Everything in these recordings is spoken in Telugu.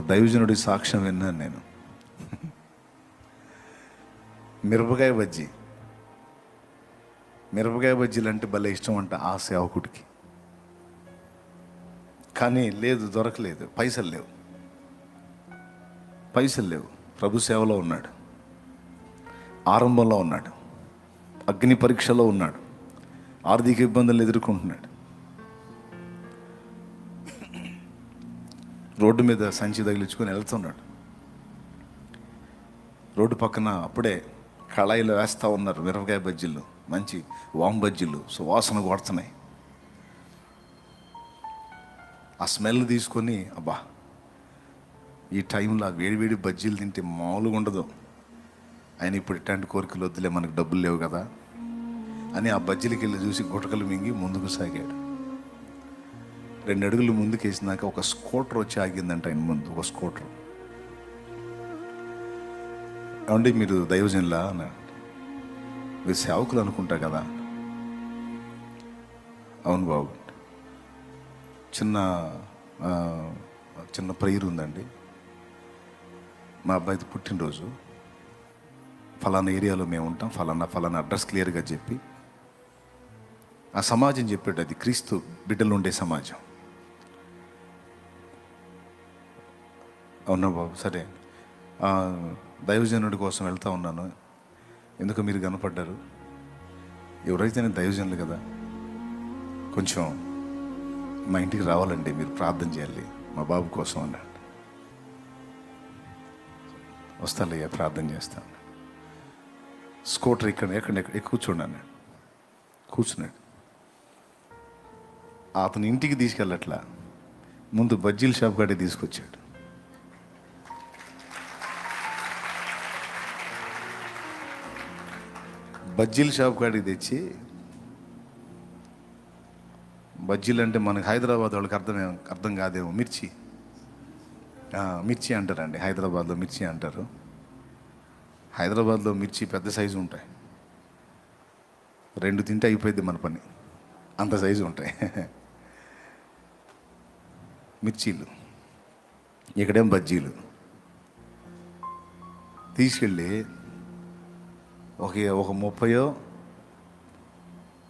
దైవజనుడి సాక్ష్యం విన్నాను నేను. మిరపకాయ బజ్జీ, మిరపకాయ బజ్జీలు అంటే భలే ఇష్టం అంట ఆ సేవకుడికి. కానీ లేదు, దొరకలేదు, పైసలు లేవు. ప్రభు సేవలో ఉన్నాడు, ఆరంభంలో ఉన్నాడు, అగ్ని పరీక్షలో ఉన్నాడు, ఆర్థిక ఇబ్బందులు ఎదుర్కొంటున్నాడు. రోడ్డు మీద సంచి తగిలించుకొని వెళ్తున్నాడు. రోడ్డు పక్కన అప్పుడే కళాయిలో వేస్తూ ఉన్నారు మిరపకాయ బజ్జీలు, మంచి వామ్ బజ్జీలు సువాసన కొడుతున్నాయి. ఆ స్మెల్ తీసుకొని అబ్బా ఈ టైంలో వేడివేడి బజ్జీలు తింటే మామూలుగా ఉండదు. ఆయన ఇప్పుడు ఇట్లాంటి కోరికలు వద్దులే, మనకు డబ్బులు లేవు కదా అని ఆ బజ్జీలకి వెళ్ళి చూసి గుటకలు మింగి ముందుకు సాగాడు. 2 అడుగులు ముందుకు వేసినాక ఒక స్కూటర్ వచ్చి ఆగిందంట ఆయన ముందు. ఒక స్కూటర్. ఏమండి మీరు దైవజనులా అన్నాడు. మీరు సేవకులు అనుకుంటా కదా. అవును బాబు, చిన్న ప్రేయర్ ఉందండి. మా అబ్బాయిది పుట్టినరోజు, ఫలానా ఏరియాలో మేము ఉంటాం, ఫలానా అడ్రస్ క్లియర్గా చెప్పి ఆ సమాజం చెప్పాడు. అది క్రీస్తు బిడ్డలు ఉండే సమాజం. అవునా బాబు, సరే దైవజనుడి కోసం వెళ్తూ ఉన్నాను, ఎందుకు మీరు కనపడ్డారు? ఎవరైతే నేను దైవజనులు కదా, కొంచెం మా ఇంటికి రావాలండి, మీరు ప్రార్థన చేయాలి మా బాబు కోసం అన్నాడు. వస్తానయ్యా, ప్రార్థన చేస్తాను. స్కూటర్ ఎక్కడ కూర్చోండి. కూర్చున్నాడు. అతని ఇంటికి తీసుకెళ్ళట్లా, ముందు బజ్జీల షాప్ కాడే తీసుకొచ్చాడు. బజ్జీల షాప్ కాడికి తెచ్చి, బజ్జీలు అంటే మనకి హైదరాబాద్ వాళ్ళకి అర్థం కాదేమో, మిర్చి అంటారండి. హైదరాబాద్లో మిర్చి అంటారు. హైదరాబాద్లో మిర్చి పెద్ద సైజు ఉంటాయి, 2 తింటే అయిపోయింది మన పని, అంత సైజు ఉంటాయి మిర్చీలు. ఇక్కడేం బజ్జీలు. తీసుకెళ్ళి ఒక 30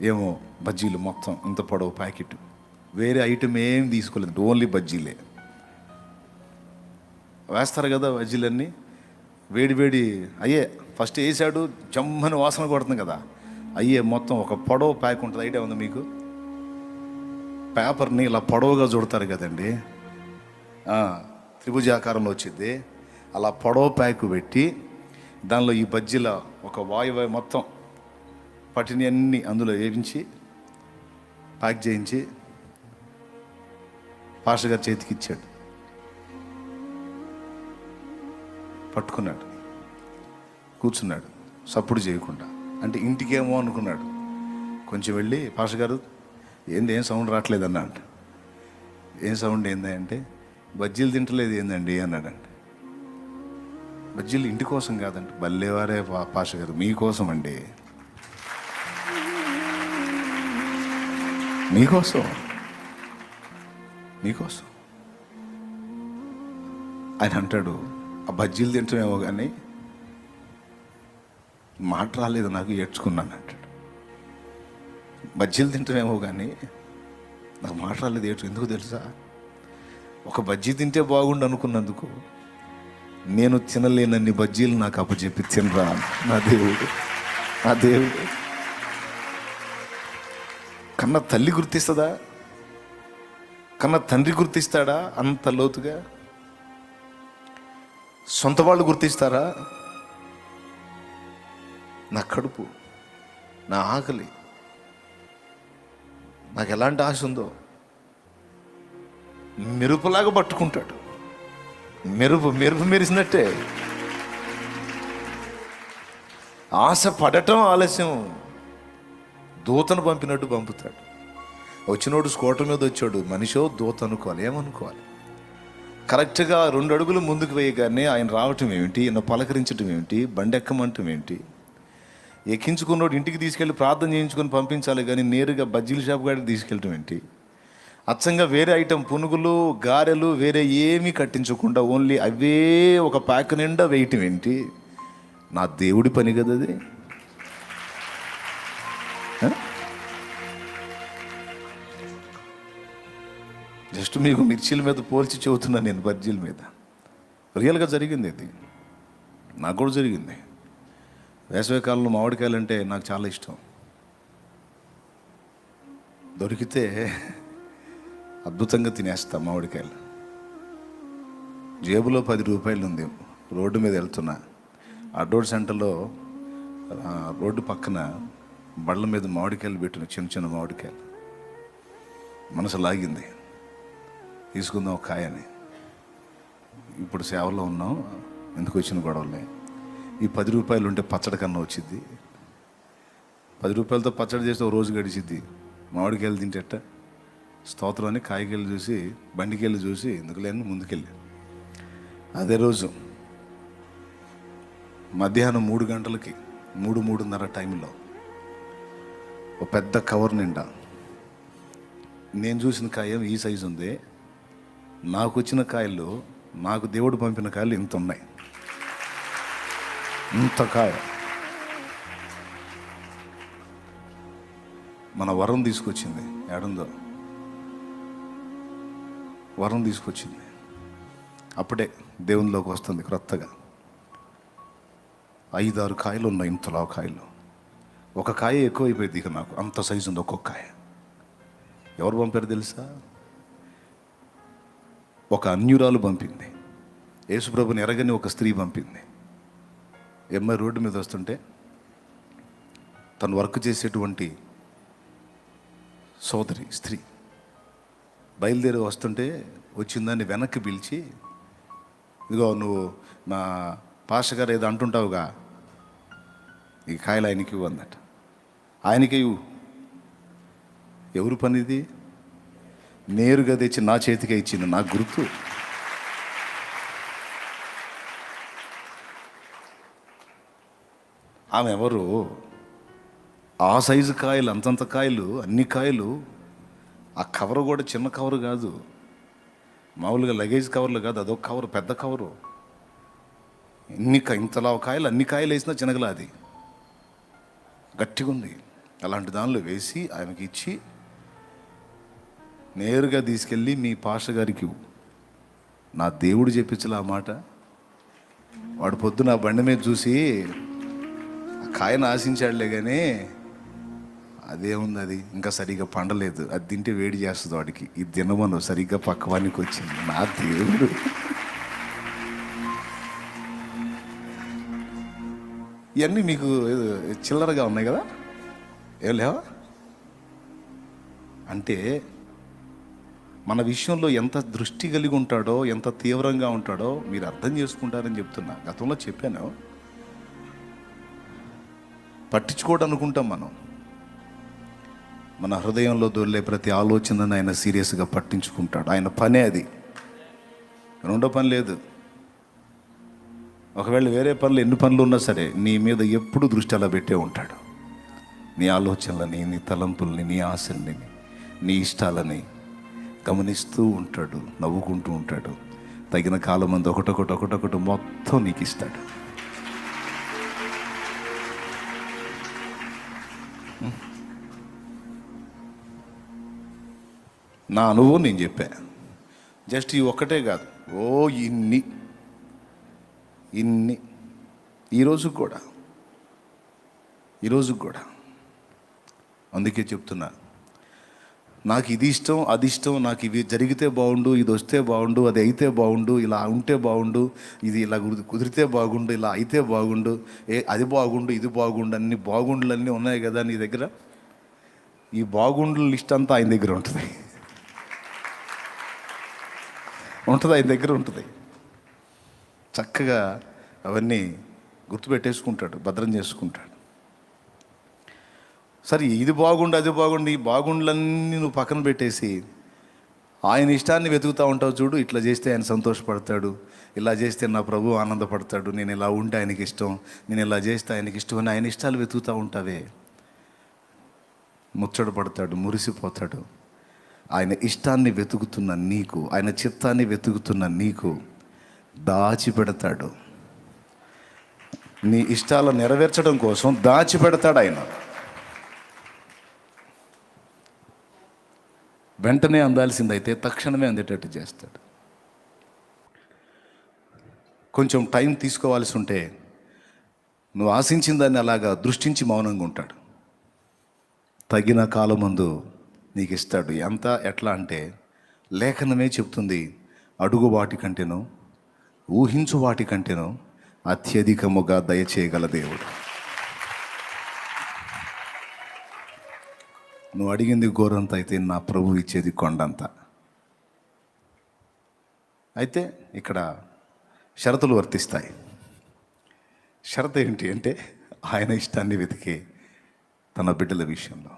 ఏమో బజ్జీలు, మొత్తం ఇంత పొడవు ప్యాకెట్. వేరే ఐటమ్ ఏం తీసుకోలేదు, ఓన్లీ బజ్జీలే. వేస్తారు కదా బజ్జీలన్నీ, వేడి అయ్యే ఫస్ట్ వేసాడు, జమ్మని వాసన కొడుతుంది కదా, అయ్యే మొత్తం ఒక పొడవు ప్యాక్ ఉంటుంది. ఐడియా ఉంది మీకు? పేపర్ని ఇలా పొడవుగా చుడతారు కదండి, త్రిభుజాకారంలో వచ్చింది. అలా పొడవు ప్యాక్ పెట్టి దానిలో ఈ బజ్జీల ఒక వాయువు మొత్తం పట్టిని అన్నీ అందులో వేయించి ప్యాక్ చేయించి పాస్టర్ గారి చేతికి ఇచ్చాడు. పట్టుకున్నాడు, కూర్చున్నాడు సప్పుడు చేయకుండా. అంటే ఇంటికేమో అనుకున్నాడు. కొంచెం వెళ్ళి, పాస్టర్ గారు ఏం సౌండ్ రావట్లేదు అన్నాడు. ఏం సౌండ్ ఏంది అంటే, బజ్జీలు తింటలేదు ఏందండి అన్నాడండి. బజ్జీలు ఇంటి కోసం కాదండి. బల్లేవారే పాస్టర్ గారు, మీకోసం అండి, మీకోసం. ఆయన అంటాడు, ఆ బజ్జీలు తింటామేమో కానీ మాట రాలేదు నాకు, ఏడ్చుకున్నాను అంటాడు. బజ్జీలు తింటామేమో కానీ నాకు మాట రాలేదు, ఎందుకు తెలుసా? ఒక బజ్జీ తింటే బాగుండు అనుకున్నందుకు నేను తినలేనన్ని బజ్జీలు నాకు అప్పచెప్పి తినరా నా దేవుడు. కన్నా తల్లి గుర్తిస్తుందా? కన్నా తండ్రి గుర్తిస్తాడా అంత లోతుగా? సొంత వాళ్ళు గుర్తిస్తారా? నా కడుపు, నా ఆకలి, నాకు ఎలాంటి ఆశ ఉందో మెరుపులాగా పట్టుకుంటాడు. మెరుపు మెరిసినట్టే. ఆశ పడటం ఆలస్యం, దూతను పంపినట్టు పంపుతాడు. వచ్చినోడు స్కూటర్ మీద వచ్చాడు, మనిషో దూత అనుకోవాలి, ఏమనుకోవాలి? కరెక్ట్గా 2 అడుగులు ముందుకు వేయగానే ఆయన రావటం ఏమిటి, ఈయన పలకరించడం ఏమిటి, బండి ఎక్కమంటం ఏంటి? ఎక్కించుకున్నోడు ఇంటికి తీసుకెళ్ళి ప్రార్థన చేయించుకొని పంపించాలి కానీ నేరుగా బజ్జీల షాప్ కాడికి తీసుకెళ్ళటం ఏంటి? అచ్చంగా వేరే ఐటెం పునుగులు గారెలు వేరే ఏమీ కట్టించకుండా ఓన్లీ అవే ఒక ప్యాక్ నిండా వేయటం ఏంటి? నా దేవుడి పని కదా అది. జస్ట్ మీకు మిర్చీల మీద పోల్చి చెబుతున్నాను నేను, బజ్జీల మీద. రియల్గా జరిగింది ఇది, నాకు కూడా జరిగింది. వేసవికాలంలో మామిడికాయలు అంటే నాకు చాలా ఇష్టం. దొరికితే అద్భుతంగా తినేస్తా మామిడికాయలు. జేబులో 10 రూపాయలు ఉంది, రోడ్డు మీద వెళ్తున్నా, అడ్డోడ్ సెంటర్లో రోడ్డు పక్కన బళ్ళ మీద మామిడికాయలు పెట్టిన చిన్న చిన్న మామిడికాయలు. మనసు లాగింది, తీసుకుందాం ఒక కాయని. ఇప్పుడు సేవలో ఉన్నాం, ఎందుకు వచ్చిన గొడవలే. ఈ 10 రూపాయలు ఉంటే పచ్చడి కన్నా వచ్చింది. 10 రూపాయలతో పచ్చడి చేస్తే ఒక రోజు గడిచిద్ది. మామిడికాయలు తింటేట స్తోత్రం అని కాయకాయలు చూసి బండికాయలు చూసి ఎందుకు లేని ముందుకెళ్ళి, అదే రోజు మధ్యాహ్నం 3 గంటలకి 3:30 టైంలో ఒక పెద్ద కవర్ నిండా నేను చూసిన కాయ ఈ సైజు ఉంది. నాకు వచ్చిన కాయలు, నాకు దేవుడు పంపిన కాయలు ఇంత ఉన్నాయి. ఇంత కాయ మన వరం తీసుకొచ్చింది. ఏడుందో వరం తీసుకొచ్చింది. అప్పుడే దేవునిలోకి వస్తుంది క్రొత్తగా. 5-6 కాయలు ఉన్నాయి, ఇంతలో కాయలు. ఒక కాయ ఎక్కువైపోయింది ఇక నాకు, అంత సైజు ఉంది ఒక్కొక్క కాయ. ఎవరు పంపారు తెలుసా? ఒక అన్యురాలు పంపింది. యేసుప్రభుని ఎరగని ఒక స్త్రీ పంపింది. ఎంఐ రోడ్డు మీద వస్తుంటే తను వర్క్ చేసేటువంటి సోదరి స్త్రీ బయలుదేరి వస్తుంటే వచ్చిందాన్ని వెనక్కి పిలిచి, ఇదిగో నువ్వు మా పాస్టర్ గారు ఏదో అంటుంటావుగా, ఈ కాయలు ఆయనకి ఇవ్వు అన్నట్ట. ఆయనకే ఇవ్వు. ఎవరు పని ఇది? నేరుగా తెచ్చి నా చేతికే ఇచ్చింది, నాకు గుర్తు. ఆమె ఎవరు? ఆ సైజు కాయలు, అంతంత కాయలు, అన్ని కాయలు. ఆ కవర్ కూడా చిన్న కవరు కాదు, మామూలుగా లగేజ్ కవర్లు కాదు, అదొక కవరు, పెద్ద కవరు. ఇంతలా కాయలు, అన్ని కాయలు వేసినా చిన్నగలా, అది గట్టిగా ఉంది. అలాంటి దానిలో వేసి ఆమెకి ఇచ్చి నేరుగా తీసుకెళ్ళి మీ పాస్టర్ గారికి ఇవ్వు. నా దేవుడు చెప్పించలే ఆ మాట. వాడు పొద్దున ఆ బండి మీద చూసి ఆ కాయను ఆశించాడులే, కానీ అదేముంది, అది ఇంకా సరిగ్గా పండలేదు, అది తింటే వేడి చేస్తుంది వాడికి. ఇది తినమను, సరిగ్గా పక్కవానికి వచ్చింది. నా దేవుడు. ఇవన్నీ మీకు చిల్లరగా ఉన్నాయి కదా, ఏం లేవా? అంటే మన విషయంలో ఎంత దృష్టి కలిగి ఉంటాడో, ఎంత తీవ్రంగా ఉంటాడో మీరు అర్థం చేసుకుంటారని చెప్తున్నా. గతంలో చెప్పాను, పట్టించుకోవడం అనుకుంటాం మనం. మన హృదయంలో దొర్లే ప్రతి ఆలోచనను ఆయన సీరియస్గా పట్టించుకుంటాడు. ఆయన పనే అది, రెండో పని లేదు. ఒకవేళ వేరే పనులు, ఎన్ని పనులు ఉన్నా సరే, నీ మీద ఎప్పుడు దృష్టి అలా పెట్టే ఉంటాడు. నీ ఆలోచనలని, నీ తలంపుల్ని, నీ ఆశల్ని, నీ ఇష్టాలని గమనిస్తూ ఉంటాడు, నవ్వుకుంటూ ఉంటాడు. తగిన కాలం మంది ఒకటొకటి మొత్తం నీకు ఇస్తాడు. నా అనుభవం నేను చెప్పా. జస్ట్ ఈ ఒక్కటే కాదు, ఇన్ని ఈరోజు కూడా అందుకే చెప్తున్నా, నాకు ఇది ఇష్టం, అది ఇష్టం, నాకు ఇవి జరిగితే బాగుండు, ఇది వస్తే బాగుండు, అది అయితే బాగుండు, ఇలా ఉంటే బాగుండు, ఇది ఇలా కుదిరితే బాగుండు, ఇలా అయితే బాగుండు, అది బాగుండు, ఇది బాగుండు, అన్ని బాగుండులన్నీ ఉన్నాయి కదా నీ దగ్గర. ఈ బాగుండుల లిస్ట్ అంతా ఆయన దగ్గర ఉంటుంది, ఆయన దగ్గర ఉంటుంది. చక్కగా అవన్నీ గుర్తుపెట్టేసుకుంటాడు, భద్రం చేసుకుంటాడు. సరే, ఇది బాగుండు, అది బాగుండు, ఈ బాగుండులన్నీ నువ్వు పక్కన పెట్టేసి ఆయన ఇష్టాన్ని వెతుకుతూ ఉంటావు చూడు. ఇట్లా చేస్తే ఆయన సంతోషపడతాడు, ఇలా చేస్తే నా ప్రభు ఆనందపడతాడు, నేను ఇలా ఉంటే ఆయనకి ఇష్టం, నేను ఇలా చేస్తే ఆయనకి ఇష్టం అని ఆయన ఇష్టాలు వెతుకుతూ ఉంటావే. ముచ్చట పడతాడు, మురిసిపోతాడు. ఆయన ఇష్టాన్ని వెతుకుతున్న నీకు, ఆయన చిత్తాన్ని వెతుకుతున్న నీకు దాచిపెడతాడు. నీ ఇష్టాలను నెరవేర్చడం కోసం దాచిపెడతాడు ఆయన. వెంటనే అందాల్సిందైతే తక్షణమే అందేటట్టు చేస్తాడు. కొంచెం టైం తీసుకోవాల్సి ఉంటే నువ్వు ఆశించిన దాన్ని అలాగా దృష్టించి మౌనంగా ఉంటాడు. తగిన కాలమందు నీకు ఇస్తాడు. ఎట్లా అంటే లేఖనమే చెప్తుంది, అడుగు వాటి కంటేనో ఊహించు వాటి కంటేనో అత్యధికముగా దయచేయగల దేవుడు. నువ్వు అడిగింది గోరంత అయితే నా ప్రభు ఇచ్చేది కొండంత. అయితే ఇక్కడ షరతులు వర్తిస్తాయి. షరతు ఏంటి అంటే ఆయన ఇష్టాన్ని వెతికే తన బిడ్డల విషయంలో